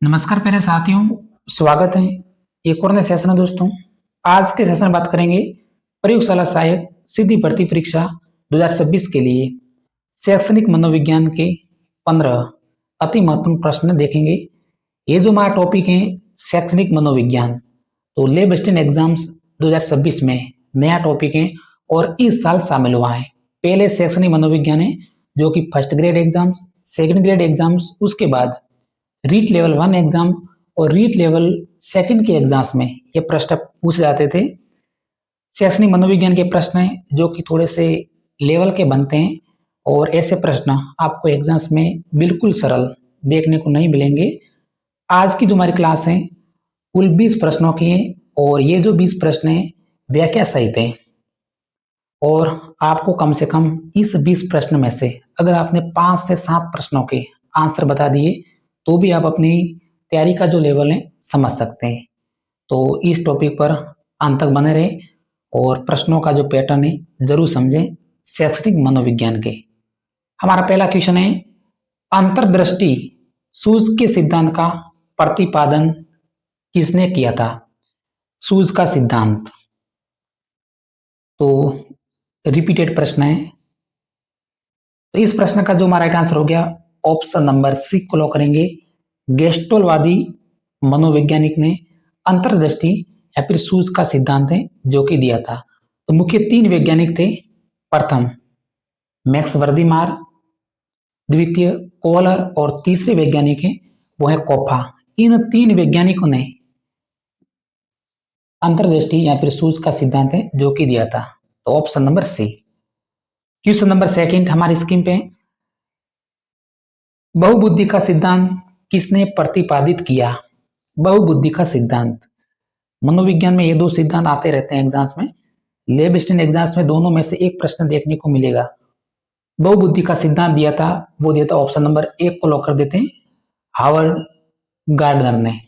नमस्कार प्यारे साथियों, स्वागत है एक और नए सेशन में दोस्तों। आज के सेशन में बात करेंगे प्रयोगशाला सहायक सीधी भर्ती परीक्षा 2026 के लिए शैक्षणिक मनोविज्ञान के 15 अति महत्वपूर्ण प्रश्न देखेंगे। ये जो हमारा टॉपिक है शैक्षणिक मनोविज्ञान, तो लेब असिस्टेंट एग्जाम्स 2026 में नया टॉपिक है और इस साल शामिल हुआ है। पहले शैक्षणिक मनोविज्ञान है जो कि first grade exams, second grade exams, उसके बाद रीट लेवल 1 एग्जाम और रीट लेवल 2 के एग्जाम्स में ये प्रश्न पूछे जाते थे। शैक्षणिक मनोविज्ञान के प्रश्न हैं जो कि थोड़े से लेवल के बनते हैं और ऐसे प्रश्न आपको एग्जाम्स में बिल्कुल सरल देखने को नहीं मिलेंगे। आज की जो हमारी क्लास है कुल 20 प्रश्नों की है और ये जो 20 प्रश्न हैं व्याख्या सहित हैं और आपको कम से कम इस 20 प्रश्न में से अगर आपने 5 से 7 प्रश्नों के आंसर बता दिए तो भी आप अपनी तैयारी का जो लेवल है समझ सकते हैं। तो इस टॉपिक पर अंत तक बने रहे और प्रश्नों का जो पैटर्न है जरूर समझें शैक्षणिक मनोविज्ञान के। हमारा पहला क्वेश्चन है, अंतर्दृष्टि सूज के सिद्धांत का प्रतिपादन किसने किया था? सूज का सिद्धांत, तो रिपीटेड प्रश्न है। तो इस प्रश्न का जो हमारा राइट आंसर हो गया ऑप्शन नंबर सी को लॉक करेंगे। गेस्टोलवादी मनोवैज्ञानिक ने अंतर्दृष्टि या फिर सूज का सिद्धांत है जो कि दिया था। तो मुख्य 3 वैज्ञानिक थे। प्रथम मैक्स वर्दीमार, द्वितीय कोहलर और तीसरे वैज्ञानिक है वो है कोफा। इन 3 वैज्ञानिकों ने अंतर्दृष्टि या फिर सूज का सिद्धांत है जो कि दिया था। तो option number C. Question number 2 हमारी स्क्रीन पे, बहुबुद्धि का सिद्धांत किसने प्रतिपादित किया? बहुबुद्धि का सिद्धांत, मनोविज्ञान में ये 2 सिद्धांत आते रहते हैं एग्जाम्स में। लेब असिस्टेंट एग्जाम्स में दोनों में से एक प्रश्न देखने को मिलेगा। बहुबुद्धि का सिद्धांत दिया था, वो दिया था ऑप्शन नंबर 1 को लॉक कर देते हैं, हावर्ड गार्डनर ने।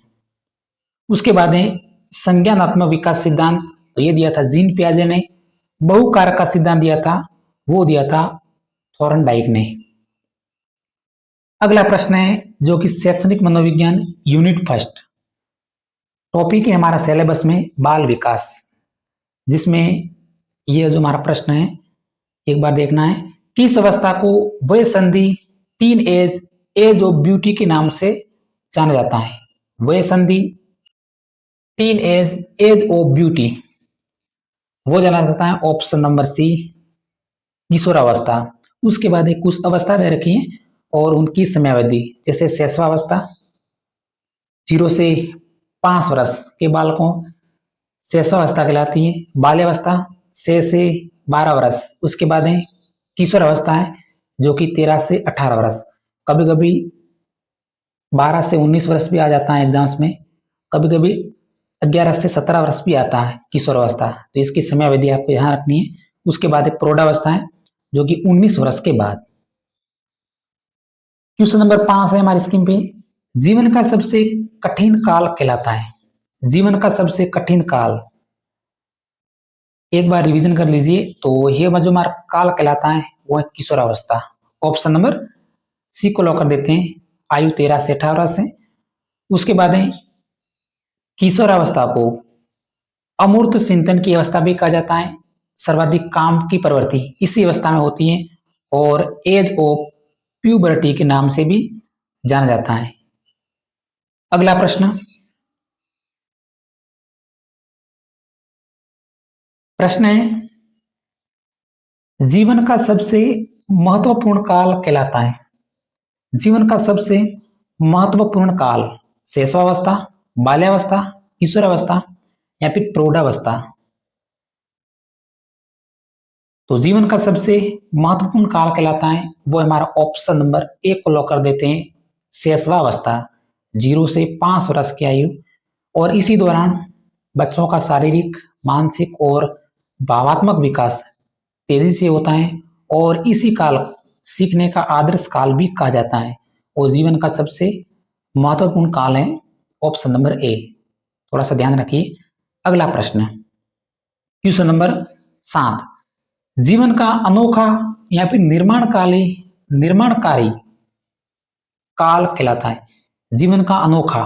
उसके बाद है संज्ञानात्मक विकास सिद्धांत, तो ये दिया था जीन पियाजे ने। बहुकारक का सिद्धांत दिया था, वो दिया था थॉर्नडाइक ने। अगला प्रश्न है जो कि शैक्षणिक मनोविज्ञान यूनिट फर्स्ट टॉपिक है हमारा सिलेबस में बाल विकास, जिसमें यह जो हमारा प्रश्न है एक बार देखना है, किस अवस्था को वय संधि teenage age of beauty के नाम से जाना जाता है? वय संधि teenage age of beauty वो जाना जाता है ऑप्शन नंबर सी, किशोरावस्था। उसके बाद एक कुछ अवस्था दे रखी है और उनकी समयावधि, जैसे शैशवावस्था 0 से 5 वर्ष के बालकों शैशवावस्था कहलाती है। बाल्यावस्था 6 से 12 वर्ष। उसके बाद है किशोर अवस्था है जो कि 13 से 18 वर्ष। कभी कभी 12 से 19 वर्ष भी आ जाता है एग्जाम्स में, कभी कभी 11 से 17 वर्ष भी आता है किशोर अवस्था। तो इसकी समयावधि आपको यहाँ रखनी है। उसके बाद एक प्रौढ़ावस्था है जो कि 19 वर्ष के बाद। क्वेश्चन नंबर 5 है हमारी स्क्रीन पे, जीवन का सबसे कठिन काल कहलाता है? जीवन का सबसे कठिन काल एक बार रिवीजन कर लीजिए, तो ये जो हमारा काल कहलाता है वो है किशोरावस्था। ऑप्शन नंबर सी को लॉक कर देते हैं, आयु 13 से 18 वर्ष है। उसके बाद है किशोरावस्था को अमूर्त चिंतन की अवस्था भी कहा जाता है। सर्वाधिक काम की प्रवृत्ति इसी अवस्था में होती है और एज ऑफ प्यूबर्टी के नाम से भी जाना जाता है। अगला प्रश्न, प्रश्न है, जीवन का सबसे महत्वपूर्ण काल कहलाता है? जीवन का सबसे महत्वपूर्ण काल शैशवावस्था, बाल्यावस्था, किशोरावस्था या फिर प्रौढ़ावस्था? तो जीवन का सबसे महत्वपूर्ण काल कहलाता है वो हमारा ऑप्शन नंबर 1 को लॉक कर देते हैं, शैशवावस्था 0 से 5 वर्ष की आयु। और इसी दौरान बच्चों का शारीरिक, मानसिक और भावात्मक विकास तेजी से होता है और इसी काल सीखने का आदर्श काल भी कहा जाता है और जीवन का सबसे महत्वपूर्ण काल है ऑप्शन नंबर ए। थोड़ा सा ध्यान रखिए। अगला प्रश्न, क्वेश्चन नंबर 7, जीवन का अनोखा या फिर निर्माणकारी काल कहलाता है? जीवन का अनोखा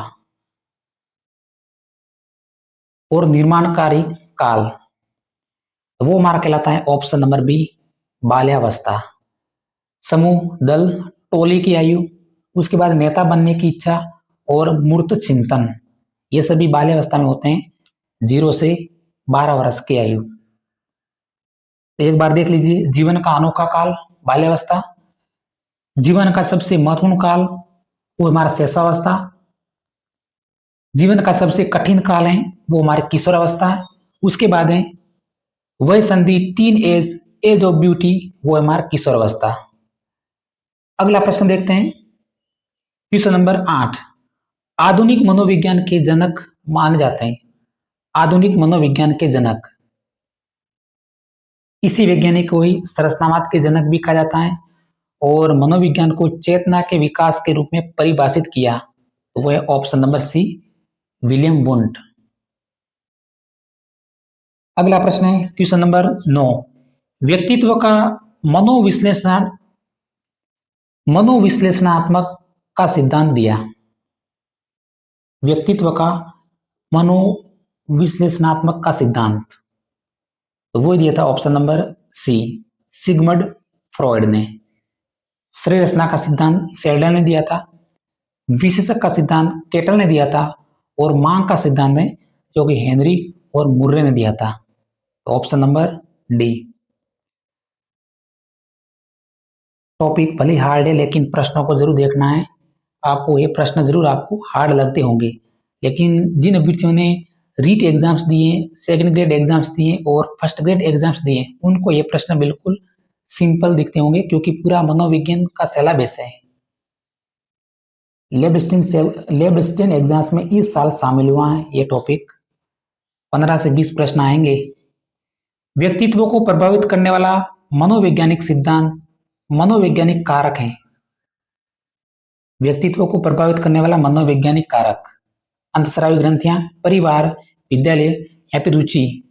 और निर्माणकारी काल, वो हमारा कहलाता है ऑप्शन नंबर बी, बाल्यावस्था। समूह, दल, टोली की आयु, उसके बाद नेता बनने की इच्छा और मूर्त चिंतन, ये सभी बाल्यावस्था में होते हैं 0 से 12 वर्ष की आयु। तो एक बार देख लीजिए, जीवन का अनोखा काल बाल्यावस्था, जीवन का सबसे महत्वपूर्ण काल वो हमारा शैशवावस्था, जीवन का सबसे कठिन काल है वो हमारी किशोरावस्था है, उसके बाद है वह संधि teenage, age of beauty, वो है हमारा किशोरावस्था। अगला प्रश्न देखते हैं, क्वेश्चन नंबर 8, आधुनिक मनोविज्ञान के जनक माने जाते हैं। आधुनिक मनोविज्ञान के जनक, इसी वैज्ञानिक को ही संरचनावाद के जनक भी कहा जाता है और मनोविज्ञान को चेतना के विकास के रूप में परिभाषित किया, तो वो है option number C, William Wundt. अगला प्रश्न है क्वेश्चन नंबर 9, व्यक्तित्व का मनोविश्लेषणात्मक का सिद्धांत दिया। व्यक्तित्व का मनोविश्लेषणात्मक का सिद्धांत, तो वो दिया था option number C, Sigmund Freud ने। शरीर रचना का सिद्धांत सेल्डन ने दिया था, विशेषक का सिद्धांत केटल ने दिया था और मांग का सिद्धांत है जो कि हेनरी और मुर्रे ने दिया था, तो ऑप्शन नंबर डी। टॉपिक भले हार्ड है लेकिन प्रश्नों को जरूर देखना है आपको, ये प्रश्न जरूर आपको हार्ड लगते होंगे, लेकिन जिन अभ्यर्थियों ने रीट एग्जाम्स दिए, सेकंड ग्रेड एग्जाम्स दिए और फर्स्ट ग्रेड एग्जाम्स दिए, उनको ये प्रश्न बिल्कुल सिंपल दिखते होंगे क्योंकि पूरा मनोविज्ञान का सिलेबस है। लेबस्टेन एग्जाम्स में इस साल शामिल हुआ है ये टॉपिक। 15 से 20 प्रश्न आएंगे। व्यक्तित्व को प्रभावित करने वाला मनोवैज्ञानिक सिद्धांत, मनोवैज्ञानिक कारक है। व्यक्तित्व को प्रभावित करने वाला मनोवैज्ञानिक कारक, अंतःस्रावी ग्रंथियां, परिवार, विद्यालय या फिर रुचि।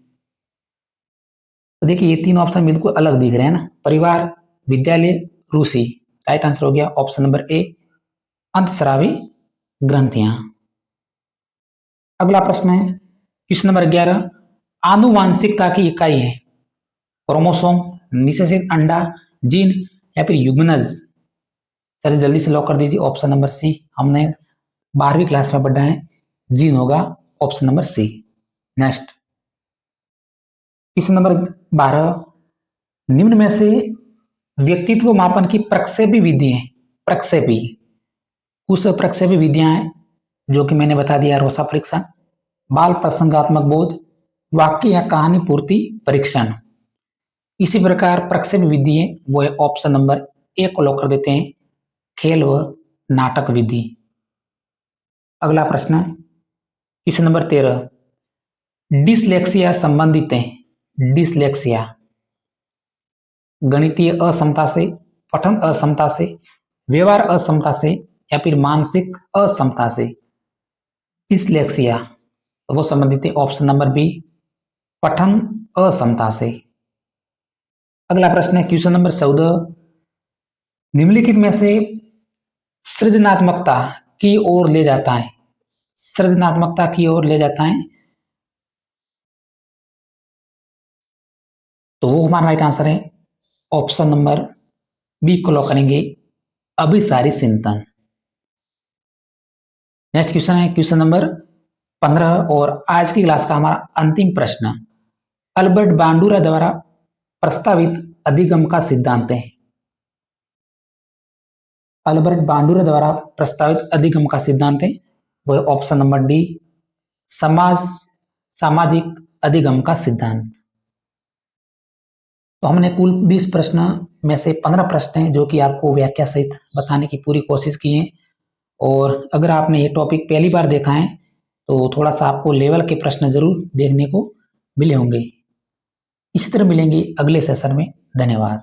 तो देखिए ये तीन ऑप्शन बिल्कुल अलग दिख रहे हैं ना, परिवार, विद्यालय, रुचि। राइट आंसर हो गया ऑप्शन नंबर ए, अंतःस्रावी ग्रंथियां। अगला प्रश्न है क्वेश्चन नंबर 11, आनुवांशिकता की इकाई है क्रोमोसोम, निषेचित अंडा, जीन या फिर युग्मनज। चलिए जल्दी से लॉक कर दीजिए ऑप्शन नंबर सी, हमने 12वीं क्लास में पढ़ा है, जीन होगा option number C. Next question number 12, निम्न में से व्यक्तित्व मापन की प्रक्षेपी विधि है, प्रक्षेपी, कुछ प्रक्षेपी विधियां हैं जो कि मैंने बता दिया, रोसा परीक्षण, बाल प्रसंगात्मक बोध, वाक्य या कहानी पूर्ति परीक्षण। इसी प्रकार प्रक्षेपी विधि है वो है ऑप्शन नंबर ए को लॉक कर देते हैं, खेल व नाटक विधि। अगला प्रश्न क्वेश्चन नंबर 13, डिसलेक्सिया संबंधित है, डिसलेक्सिया गणितीय अक्षमता से, पठन अक्षमता से, व्यवहार अक्षमता से या फिर मानसिक अक्षमता से। डिसलेक्सिया तो वो संबंधित है ऑप्शन नंबर बी, पठन अक्षमता से। अगला प्रश्न है क्वेश्चन नंबर 14, निम्नलिखित में से सृजनात्मकता की ओर ले जाता है, सृजनात्मकता की ओर ले जाता है, तो वो हमारा राइट आंसर है ऑप्शन नंबर बी को लॉक करेंगे, अभिसारी चिंतन। नेक्स्ट क्वेश्चन है क्वेश्चन नंबर 15 और आज की क्लास का हमारा अंतिम प्रश्न, अल्बर्ट बांडुरा द्वारा प्रस्तावित अधिगम का सिद्धांत है। अल्बर्ट बांडुरा द्वारा प्रस्तावित अधिगम का सिद्धांत है वो ऑप्शन नंबर डी, सामाजिक अधिगम का सिद्धांत। तो हमने कुल 20 प्रश्न में से 15 प्रश्न हैं जो कि आपको व्याख्या सहित बताने की पूरी कोशिश की है, और अगर आपने ये टॉपिक पहली बार देखा है तो थोड़ा सा आपको लेवल के प्रश्न जरूर देखने को मिले होंगे। इसी तरह मिलेंगे अगले सेशन में। धन्यवाद।